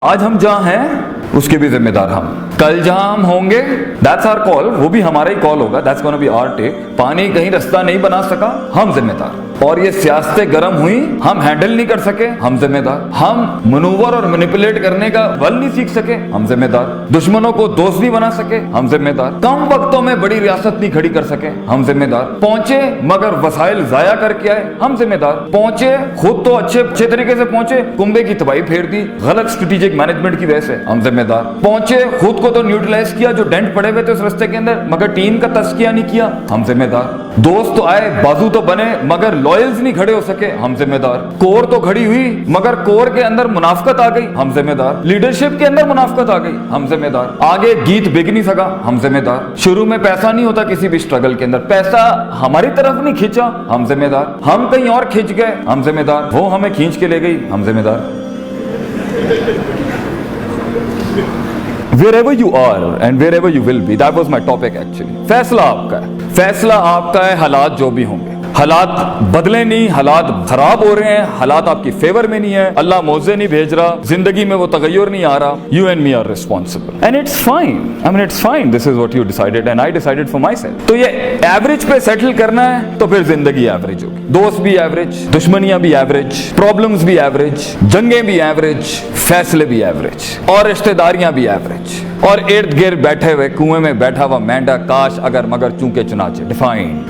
آج ہم جہاں ہیں اس کے بھی ذمہ دار ہم. کل جہاں ہم ہوں گے that's our call, وہ بھی ہمارا ہی کال ہوگا. that's gonna be our take. پانی کہیں رستہ نہیں بنا سکا, ہم ذمہ دار. اور یہ سیاستیں گرم ہوئی, ہم ہینڈل نہیں کر سکے, ہم ذمہ دار. ہم منوور اور مینیپولیٹ کرنے کا ول نہیں سیکھ سکے, ہم ذمہ دار. دشمنوں کو دوست نہیں بنا سکے, ہم ذمہ دار. کم وقتوں میں بڑی ریاست نہیں کھڑی کر سکے, ہم ذمہ دار. پہنچے مگر وسائل ضائع کر کے آئے, ہم ذمہ دار. پہنچے خود تو اچھے طریقے سے پہنچے, کنبے کی تباہی پھیر دی غلط اسٹریٹجک مینجمنٹ کی وجہ سے, ہم ذمہ دار. پہنچے خود کو تو نیوٹرلائز کیا جو ڈینٹ پڑے ہوئے تھے اس رستے کے اندر, مگر ٹیم کا تزکیہ نہیں کیا, ہم ذمہ دار. دوست تو آئے, بازو تو بنے, مگر لوئلز نہیں کھڑے ہو سکے, ہم ذمہ دار. کور تو کھڑی ہوئی مگر کور کے اندر منافقت آ گئی, ہم ذمہ دار. لیڈرشپ کے اندر منافقت آ گئی, ہم ذمہ دار. آگے گیت بک نہیں سکا, ہم ذمہ دار. شروع میں پیسہ نہیں ہوتا کسی بھی اسٹرگل کے اندر, پیسہ ہماری طرف نہیں کھینچا, ہم ذمہ دار. ہم کہیں اور کھینچ گئے, ہم ذمہ دار. وہ ہمیں کھینچ کے لے گئی, ہم ذمہ دار. Wherever you are and wherever you will be, that was my topic actually. فیصلہ آپ کا ہے, فیصلہ آپ کا ہے. حالات جو بھی ہوں گے, حالات بدلے نہیں, حالات خراب ہو رہے ہیں, حالات آپ کی فیور میں نہیں ہے, اللہ موزے نہیں بھیج رہا, زندگی میں وہ تغیر نہیں آ رہا. You and me are responsible and it's fine. I mean it's fine. This is what you decided and I decided for myself. تو یہ ایوریج پہ سیٹل کرنا ہے تو پھر زندگی ایوریج ہوگی. دوست بھی ایوریج, دشمنیاں بھی ایوریج, پرابلمز بھی ایوریج, جنگیں بھی ایوریج, فیصلے بھی ایوریج, اور رشتہ داریاں بھی ایوریج, اور ارد گرد بیٹھے ہوئے کنویں میں بیٹھا ہوا مینڈا کاش اگر مگر چونکے چنانچہ.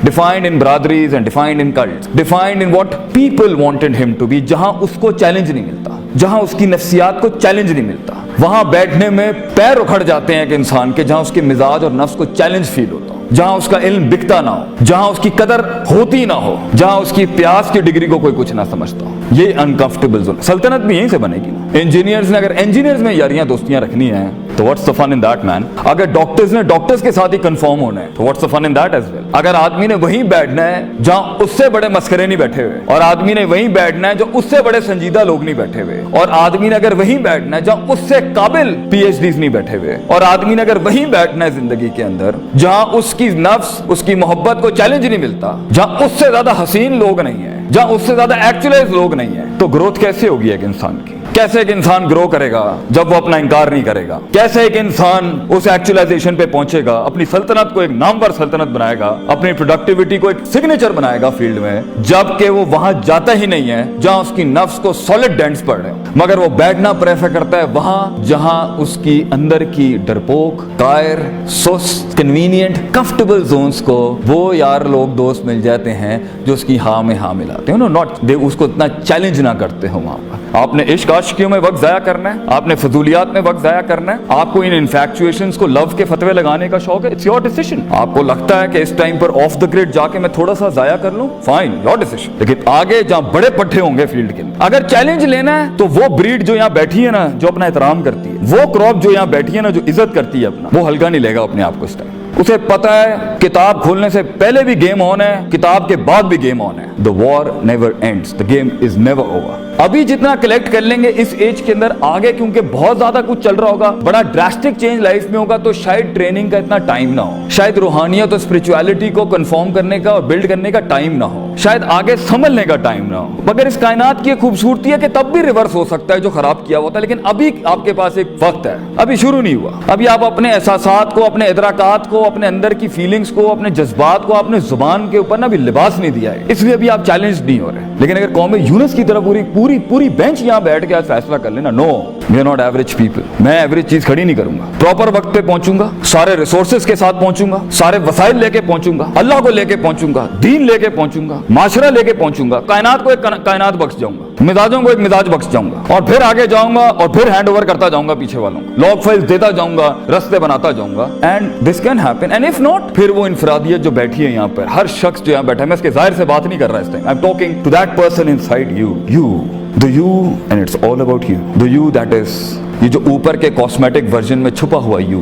ڈیفائنڈ ان برادریز and defined in cults, defined in what people wanted him to be. جہاں اس کو چیلنج نہیں ملتا, جہاں اس کی نفسیات کو چیلنج نہیں ملتا, وہاں بیٹھنے میں پیر اکھڑ جاتے ہیں کہ انسان کے, جہاں اس کے مزاج اور نفس کو چیلنج فیل ہوتا ہو, جہاں اس کا علم بکتا نہ ہو, جہاں اس کی قدر ہوتی نہ ہو, جہاں اس کی پیاس کی ڈگری کو کوئی کچھ نہ سمجھتا ہو. یہ انکمفرٹیبل زون. سلطنت بھی یہیں سے بنے گی نا. انجینئرز نے اگر انجینئرز میں یاریاں دوستیاں رکھنی ہیں تو what's the fun in that man. اگر ڈاکٹرز نے ڈاکٹرز کے ساتھ ہی کنفرم ہونا ہے تو what's the fun in that as well. اگر آدمی نے وہیں بیٹھنا ہے جہاں اس سے بڑے مسخرے نہیں بیٹھے ہوئے, اور آدمی نے وہیں بیٹھنا ہے جو اس سے بڑے سنجیدہ لوگ نہیں بیٹھے ہوئے, اور آدمی نے اگر وہیں بیٹھنا ہے جہاں اس سے قابل پی ایچ ڈیز نہیں بیٹھے ہوئے, اور آدمی نے اگر وہیں بیٹھنا ہے زندگی کے اندر جہاں اس کی نفس اس کی محبت کو چیلنج نہیں ملتا, جہاں اس سے زیادہ حسین لوگ نہیں ہیں, جہاں اس سے زیادہ ایکچولائز لوگ نہیں ہیں, تو گروتھ کیسے ہوگی ایک انسان کی؟ کیسے ایک انسان گرو کرے گا جب وہ اپنا انکار نہیں کرے گا؟ کیسے ایک انسان اس ایکچولائزیشن پہ پہنچے گا, اپنی سلطنت کو ایک نامور سلطنت بنائے گا, اپنی پروڈکٹیوٹی کو ایک سگنیچر بنائے گا فیلڈ میں, جب کہ وہ وہاں جاتا ہی نہیں ہے جہاں اس کی نفس کو سالڈ ڈینٹس پڑ رہے ہیں, مگر وہ بیٹھنا پریفر کرتا ہے وہاں جہاں اس کی اندر کی ڈرپوک, قائر, سست, کنوینئنٹ, کمفرٹیبل زونز کو وہ یار لوگ دوست مل جاتے ہیں جو اس کی ہاں میں ہاں ملاتے ہیں, ناٹ اس کو اتنا چیلنج نہ کرتے ہو. وہاں پر آپ نے عشق عاشقیوں میں وقت ضائع کرنا ہے, آپ نے فضولیات میں وقت ضائع کرنا ہے, آپ کو ان انفیکچویشنز کو لو کے فتوے لگانے کا شوق ہے, اٹس یور ڈیسیژن. آپ کو لگتا ہے کہ اس ٹائم پر آف دا گریڈ جا کے میں تھوڑا سا ضائع کر لوں, فائن, یور ڈیسیژن. لیکن آگے جہاں بڑے پٹھے ہوں گے فیلڈ کے اندر, اگر چیلنج لینا ہے تو وہ بریڈ جو یہاں بیٹھی ہے نا, جو اپنا احترام کرتی ہے, وہ کراپ جو یہاں بیٹھی ہے نا, جو عزت کرتی ہے اپنا, وہ ہلکا نہیں لے گا اپنے آپ کو اس ٹائم. اسے پتا ہے کتاب کھولنے سے پہلے بھی گیم آن ہے, کتاب کے بعد بھی گیم آن ہے. The war never ends. The game is never over. ابھی جتنا کلیکٹ کر لیں گے اس ایج کے اندر, آگے کیونکہ بہت زیادہ کچھ چل رہا ہوگا, بڑا ڈراسٹک چینج لائف میں ہوگا, تو شاید ٹریننگ کا اتنا ٹائم نہ ہو, شاید روحانیت اور اسپرچویلٹی کو کنفارم کرنے کا اور بلڈ کرنے کا ٹائم نہ ہو, شاید آگے سنبھلنے کا ٹائم نہ ہو. مگر اس کائنات کی خوبصورتی ہے کہ تب بھی ریورس ہو سکتا ہے جو خراب کیا ہوتا ہے, لیکن ابھی آپ کے پاس ایک وقت ہے, ابھی شروع نہیں ہوا. ابھی آپ اپنے احساسات کو, اپنے ادراکات کو, اپنے اندر کی فیلنگز کو, اپنے جذبات کو, اپنے زبان کے اوپر نا بھی لباس نہیں دیا ہے, اس لیے ابھی آپ چیلنج نہیں ہو رہے. لیکن اگر قوم یونس کی طرح پوری بینچ یہاں بیٹھ کے آج فیصلہ کر لینا, no we are not average people, میں ایوریج چیز کھڑی نہیں کروں گا, پراپر وقت پہ پہنچوں گا, سارے ریسورسز کے ساتھ پہنچوں گا, سارے وسائل لے کے پہنچوں گا, اللہ کو لے کے پہنچوں گا, دین لے کے پہنچوں گا, معاشرہ لے کے پہنچوں گا, کائنات کو ایک کائنات بخش جاؤں گا, مزاجوں کو ایک مزاج بخش جاؤں گا, اور پھر آگے جاؤں گا, اور پھر ہینڈ اوور کرتا جاؤں گا پیچھے والوں کو, لاگ فائلز دیتا جاؤں گا, رستے بناتا جاؤں گا. And this can happen. And if not, پھر وہ انفرادیت جو بیٹھی ہے یہاں پر, ہر شخص جو یہاں بیٹھا ہے, میں اس کے ظاہر سے بات نہیں کر رہا اس time, I am talking to that person inside you, the you, and it's all about you, the you that is, یہ جو اوپر کے کاسمیٹک ورژن میں چھپا ہوا you,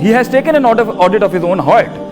He has taken an audit of his own heart।